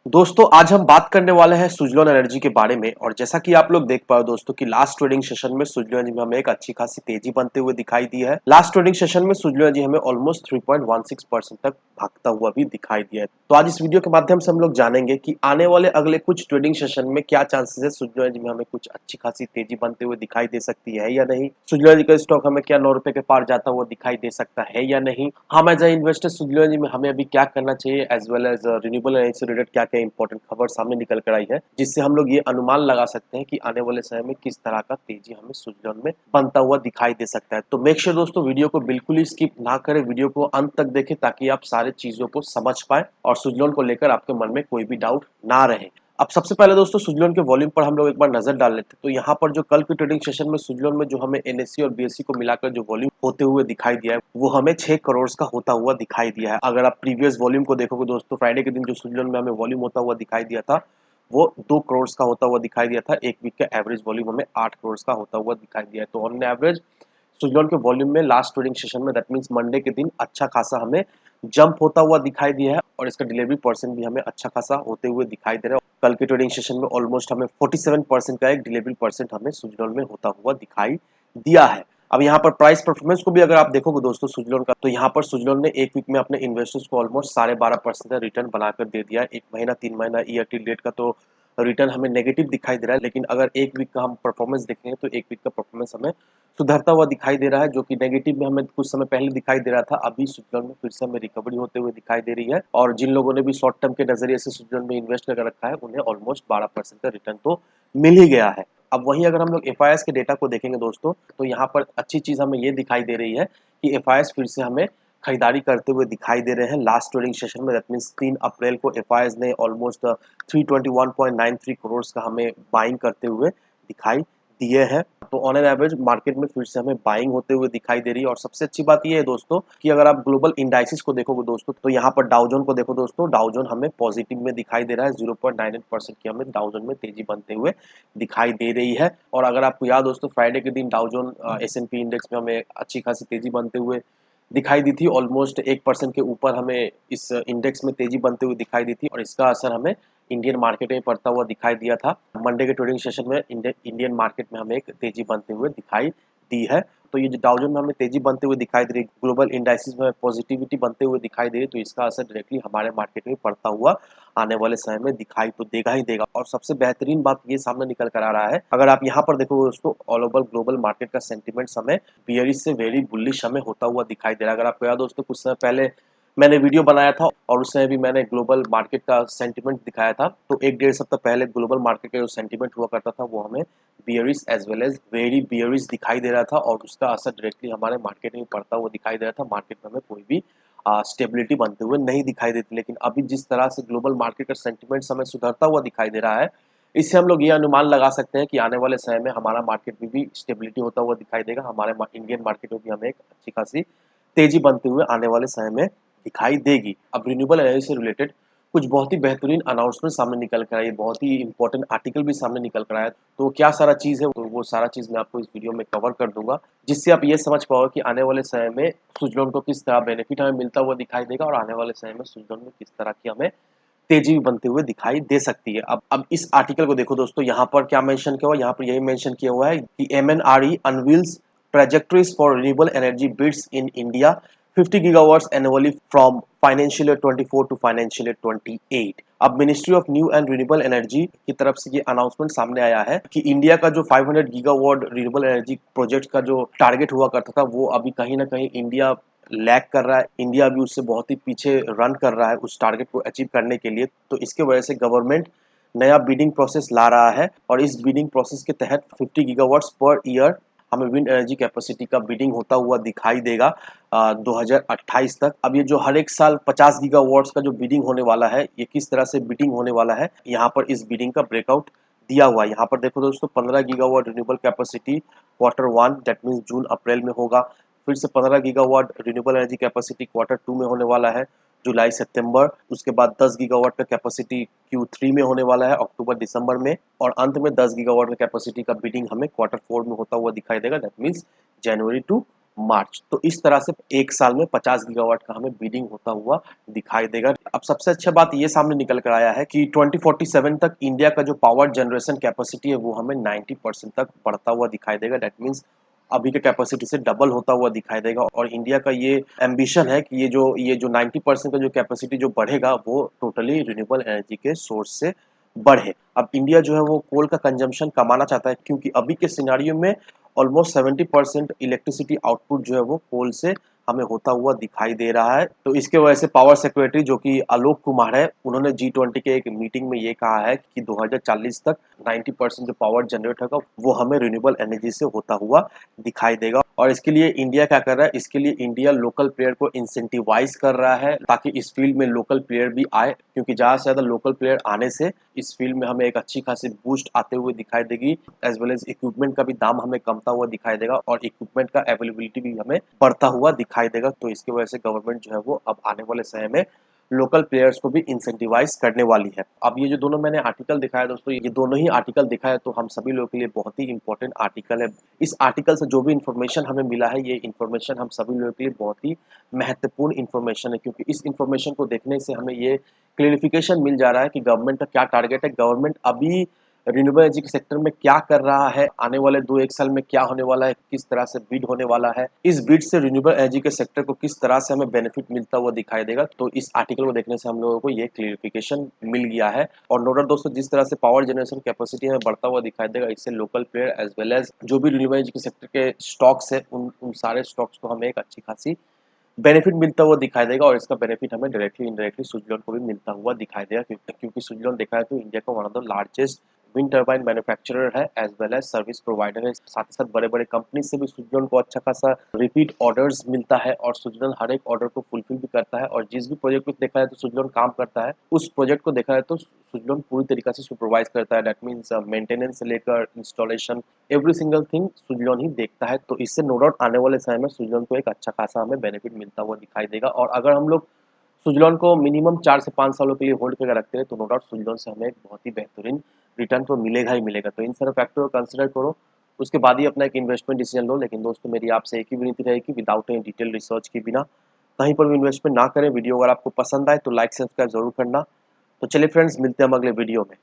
दोस्तों आज हम बात करने वाले हैं सुजलॉन एनर्जी के बारे में। और जैसा कि आप लोग देख पाओ दोस्तों कि लास्ट ट्रेडिंग सेशन में सुजलॉन एनर्जी में हमें एक अच्छी खासी तेजी बनते हुए दिखाई दी है। लास्ट ट्रेडिंग सेशन में सुजलॉन एनर्जी हमें ऑलमोस्ट 3.16% तक भागता हुआ भी दिखाई दिया है। तो आज इस वीडियो के माध्यम से हम लोग जानेंगे कि आने वाले अगले कुछ ट्रेडिंग सेशन में क्या चांसेस है सुजलॉन एनर्जी में हमें कुछ अच्छी खासी तेजी बनते हुए दिखाई दे सकती है या नहीं। सुजलॉन एनर्जी का स्टॉक हमें क्या 9 रुपए के पार जाता हुआ दिखाई दे सकता है या नहीं। हम as a investor Suzlon energy में हमें अभी क्या करना चाहिए, as well as renewable energy से रिलेटेड क्या क्या इंपॉर्टेंट खबर सामने निकल कर आई है, जिससे हम लोग ये अनुमान लगा सकते हैं कि आने वाले समय में किस तरह का तेजी हमें सुजलॉन में बनता हुआ दिखाई दे सकता है। तो मेक श्योर दोस्तों वीडियो को बिल्कुल ही स्किप ना करें, वीडियो को अंत तक देखें ताकि आप सारे चीजों को समझ पाए और सुजलॉन को लेकर आपके मन में कोई भी डाउट ना रहे। अब सबसे पहले दोस्तों सुजलॉन के वॉल्यूम पर हम लोग एक बार नजर डाल लेते हैं। तो यहाँ पर जो कल की ट्रेडिंग सेशन में सुजलॉन में जो हमें एनएससी और बीएससी को मिलाकर जो वॉल्यूम होते हुए दिखाई दिया है वो हमें 6 करोड़ का होता हुआ दिखाई दिया है। अगर आप प्रीवियस वॉल्यूम को देखोगे दोस्तों, फ्राइडे के दिन जो सुजलॉन में हमें वॉल्यूम होता हुआ दिखाई दिया था वो 2 करोड़ का होता हुआ दिखाई दिया था। एक वीक का एवरेज वॉल्यूम हमें 8 करोड़ का होता हुआ दिखाई दिया है। तो ऑन एवरेज सुजलॉन के वॉल्यूम में लास्ट ट्रेडिंग सेशन में दैट मींस मंडे के दिन अच्छा खासा हमें जंप होता हुआ दिखाई दिया है और इसका डिलीवरी परसेंट भी हमें अच्छा खासा होते हुए दिखाई दे रहा है। कल के ट्रेडिंग सेशन में ऑलमोस्ट हमें 47% का एक डिलीवरी परसेंट हमें सुजलॉन में होता हुआ दिखाई दिया है। अब यहाँ पर प्राइस परफॉर्मेंस को भी अगर आप देखोगे दोस्तों सुजलॉन का, तो यहाँ पर सुजलॉन ने एक वीक में अपने इन्वेस्टर्स को ऑलमोस्ट 12.5% का रिटर्न बनाकर दे दिया है। 1 महीना 3 महीना ईयर टिल डेट का तो रिटर्न हमें नेगेटिव दिखाई दे रहा है, लेकिन अगर एक वीक का हम परफॉर्मेंस देखेंगे तो एक वीक का परफॉर्मेंस हमें सुधरता हुआ दिखाई दे रहा है, जो कि नेगेटिव में हमें कुछ समय पहले दिखाई दे रहा था। अभी सुजलॉन में फिर से हमें रिकवरी होते हुए दिखाई दे रही है और जिन लोगों ने भी शॉर्ट टर्म के नजरिए से सुजलॉन में इन्वेस्ट कर रखा है उन्हें ऑलमोस्ट 12% का रिटर्न तो मिल ही गया है। अब वहीं अगर हम लोग एफआईएस के डेटा को देखेंगे दोस्तों, तो यहाँ पर अच्छी चीज हमें ये दिखाई दे रही है कि एफआईएस फिर से हमें खरीदारी करते हुए दिखाई दे रहे हैं। लास्ट ट्रेडिंग सेशन में दैट मींस 3 अप्रैल को एफआईएस ने ऑलमोस्ट 321.93 करोड़ का हमें बाइंग करते हुए दिखाई दिए हैं। तो ऑन एन एवरेज मार्केट में फिर से हमें बाइंग होते हुए दिखाई दे रही है। और सबसे अच्छी बात यह है दोस्तों कि अगर आप ग्लोबल इंडाइसिस को देखोगे दोस्तों, तो यहाँ पर डाउजोन को देखो दोस्तों, डाउजोन हमें पॉजिटिव में दिखाई दे रहा है। 0.98% की हमें डाउजोन में तेजी बनते हुए दिखाई दे रही है। और अगर आपको याद दोस्तों, फ्राइडे के दिन डाउजोन एस&पी इंडेक्स में हमें अच्छी खासी तेजी बनते हुए दिखाई दी थी। ऑलमोस्ट 1% के ऊपर हमें इस इंडेक्स में तेजी बनते हुए दिखाई दी थी और इसका असर हमें इंडियन मार्केट में पड़ता हुआ दिखाई दिया था। मंडे के ट्रेडिंग सेशन में इंडियन मार्केट में हमें एक तेजी बनते हुए दिखाई दी है। तो ये जो डाउजन में हमें तेजी बनते हुए दिखाई दे रही, ग्लोबल इंडाइसिस में पॉजिटिविटी बनते हुए दिखाई दे रही, तो इसका असर डायरेक्टली हमारे मार्केट में पड़ता हुआ आने वाले समय में दिखाई तो देगा ही देगा। और सबसे बेहतरीन बात ये सामने निकल कर आ रहा है, अगर आप यहाँ पर देखोगे दोस्तों, ऑल ओवर ग्लोबल मार्केट का सेंटिमेंट हमें बियरिश से वेरी बुलिश हमें होता हुआ दिखाई दे रहा है। अगर आपको याद दोस्तों, कुछ समय पहले मैंने वीडियो बनाया था और उस समय भी मैंने ग्लोबल मार्केट का सेंटिमेंट दिखाया था। तो एक डेढ़ सप्ताह पहले ग्लोबल मार्केट का जो सेंटिमेंट हुआ करता था वो हमें bearish as well as very bearish दिखाई दे रहा था और उसका असर डायरेक्टली हमारे मार्केट में पड़ता हुआ दिखाई दे रहा था। मार्केट में हमें कोई भी स्टेबिलिटी बनते हुए नहीं दिखाई देती। लेकिन अभी जिस तरह से ग्लोबल मार्केट का सेंटिमेंट हमें सुधरता हुआ दिखाई दे रहा है, इससे हम लोग ये अनुमान लगा सकते हैं कि आने वाले समय में हमारा मार्केट में भी स्टेबिलिटी होता हुआ दिखाई देगा। हमारे इंडियन मार्केट में भी हमें एक अच्छी खासी तेजी बनते हुए आने वाले समय में दिखाई देगी। अब रिन्यूएबल एनर्जी से रिलेटेड कुछ बहुत ही बेहतरीन अनाउंसमेंट सामने निकल कर आई है, बहुत ही इंपॉर्टेंट आर्टिकल भी सामने निकल कर आया। तो क्या सारा चीज है वो सारा चीज मैं आपको इस वीडियो में कवर कर दूंगा, जिससे आप ये समझ पाओगे कि आने वाले समय में सुजलॉन को किस तरह बेनिफिट हमें मिलता हुआ दिखाई देगा और आने वाले समय में सुजलॉन में किस तरह की हमें तेजी बनते हुए दिखाई दे सकती है। अब इस आर्टिकल को देखो दोस्तों, यहाँ पर क्या मेंशन किया हुआ है, यहाँ पर यही मेंशन किया हुआ है कि MNRE unveils trajectories for renewable energy bids in India 50 gigawatts annually from financial year 24 to financial year 28। अब ministry of new and renewable energy की तरफ से ये अनाउंसमेंट सामने आया है कि इंडिया का जो 500 गीगावाट रिन्यूएबल एनर्जी प्रोजेक्ट का जो टारगेट हुआ करता था वो अभी कहीं ना कहीं इंडिया लैग कर रहा है। इंडिया भी उससे बहुत ही पीछे रन कर रहा है उस टारगेट को अचीव करने के लिए। तो इसके वजह से गवर्नमेंट नया बिडिंग प्रोसेस ला रहा है और इस बिडिंग प्रोसेस के तहत 50 गीगावाट्स पर ईयर हमें विंड एनर्जी कैपेसिटी का बिडिंग होता हुआ दिखाई देगा 2028 तक। अब ये जो हर एक साल 50 गीगावाट्स का जो बिडिंग होने वाला है, ये किस तरह से बिडिंग होने वाला है, यहाँ पर इस बिडिंग का ब्रेकआउट दिया हुआ है। यहाँ पर देखो दोस्तों, 15 gigawatt renewable capacity Q1 that means June April में होगा। फिर से 15 gigawatt renewable energy capacity Q2 में होने वाला है, जुलाई सितंबर। उसके बाद 10 गीगावाट का कैपेसिटी Q3 में होने वाला है, अक्टूबर दिसंबर में। और अंत में 10 गीगावाट का कैपेसिटी का बिडिंग हमें Q4 में होता हुआ दिखाई देगा, दैट मीन्स जनवरी टू मार्च। तो इस तरह से एक साल में 50 गीगावाट का हमें बिडिंग होता हुआ दिखाई देगा। अब सबसे अच्छा बात ये सामने निकल कर आया है कि 2047 तक इंडिया का जो पावर जनरेशन कैपेसिटी है वो हमें 90% तक बढ़ता हुआ दिखाई देगा। दैट मीन्स अभी के कैपेसिटी से डबल होता हुआ दिखाई देगा और इंडिया का ये एम्बिशन है कि ये जो 90% का जो कैपेसिटी जो बढ़ेगा वो टोटली रिन्यूएबल एनर्जी के सोर्स से बढ़े। अब इंडिया जो है वो कोल का कंजम्पशन कमाना चाहता है क्योंकि अभी के सिनेरियो में ऑलमोस्ट 70% इलेक्ट्रिसिटी आउटपुट जो है वो कोल से हमें होता हुआ दिखाई दे रहा है। तो इसके वजह से पावर सेक्रेटरी जो कि आलोक कुमार है, उन्होंने G20 के एक मीटिंग में ये कहा है कि 2040 तक 90% जो पावर जनरेट होगा वो हमें रिन्यूएबल एनर्जी से होता हुआ दिखाई देगा। और इसके लिए इंडिया क्या कर रहा है, इसके लिए इंडिया लोकल प्लेयर को इंसेंटिवाइज कर रहा है ताकि इस फील्ड में लोकल प्लेयर भी आए, क्योंकि ज़्यादा से ज़्यादा लोकल प्लेयर आने से इस फील्ड में हमें एक अच्छी खासी बूस्ट आते हुए दिखाई देगी। एज वेल एज इक्विपमेंट का भी दाम हमें कमता हुआ दिखाई देगा और इक्विपमेंट का अवेलेबिलिटी भी हमें बढ़ता हुआ दिखाई देगा। तो इसकी वजह से गवर्नमेंट जो है वो अब आने वाले समय में लोकल प्लेयर्स को भी इंसेंटिवाइज करने वाली है। अब ये जो दोनों मैंने आर्टिकल दिखाया दोस्तों, ये दोनों ही आर्टिकल दिखाया तो हम सभी लोगों के लिए बहुत ही इंपॉर्टेंट आर्टिकल है। इस आर्टिकल से जो भी इन्फॉर्मेशन हमें मिला है, ये इन्फॉर्मेशन हम सभी लोगों के लिए बहुत ही महत्वपूर्ण इन्फॉर्मेशन है, क्योंकि इस इन्फॉर्मेशन को देखने से हमें ये क्लियरिफिकेशन मिल जा रहा है कि गवर्नमेंट का क्या टारगेट है, गवर्नमेंट अभी रिन्यूएबल एनर्जी के सेक्टर में क्या कर रहा है, आने वाले 2-1 साल में क्या होने वाला है, किस तरह से बिड होने वाला है, इस बिड से रिन्यूएबल एनर्जी के सेक्टर को किस तरह से हमें बेनिफिट मिलता हुआ दिखाई देगा। तो इस आर्टिकल को देखने से हम लोगों को ये क्लियरिफिकेशन मिल गया है। और नो डाउट दोस्तों, जिस तरह से पावर जनरेशन कैपेसिटी हमें बढ़ता हुआ दिखाई देगा, इससे local player as well as जो भी रिन्यूएबल एनर्जी के सेक्टर के स्टॉक्स है, उन सारे स्टॉक्स को हमें एक अच्छी खासी बेनिफिट मिलता हुआ दिखाई देगा और इसका बेनिफिट हमें डायरेक्टली इनडायरेक्टली सुज़लोन को भी मिलता हुआ दिखाई देगा, क्योंकि सुज़लोन देखा है तो इंडिया का one of the largest wind turbine manufacturer है as well as service provider है। साथ ही साथ बड़े बड़े कंपनी से भी सुज़लोन को अच्छा खासा रिपीट ऑर्डर्स मिलता है और सुज़लोन हर एक ऑर्डर को फुलफिल भी करता है और जिस भी प्रोजेक्ट को देखा है तो सुज़लोन काम करता है, उस प्रोजेक्ट को देखा है तो सुज़लोन पूरी तरीके से सुपरवाइज करता है। दैट मीन्स मेंटेनेंस से लेकर installation every single thing Suzlon ही देखता है। तो इससे नो डाउट आने वाले समय में सुज़लोन को एक अच्छा खासा हमें बेनिफिट मिलता हुआ दिखाई देगा। और अगर हम लोग सुज़लोन को मिनिमम 4 से 5 सालों के लिए होल्ड करके रखते हैं तो नो डाउट सुज़लोन से हमें एक बहुत ही बेहतरीन रिटर्न तो मिलेगा ही मिलेगा। तो इन सारे फैक्टर को कंसिडर करो, उसके बाद ही अपना एक इन्वेस्टमेंट डिसीजन लो। लेकिन दोस्तों, मेरी आपसे एक ही विनती रहेगी, विदाउट एनी डिटेल रिसर्च के बिना कहीं पर भी इन्वेस्टमेंट ना करें। वीडियो अगर आपको पसंद आए तो लाइक सब्सक्राइब जरूर करना। तो चलिए फ्रेंड्स, मिलते हैं हम अगले वीडियो में।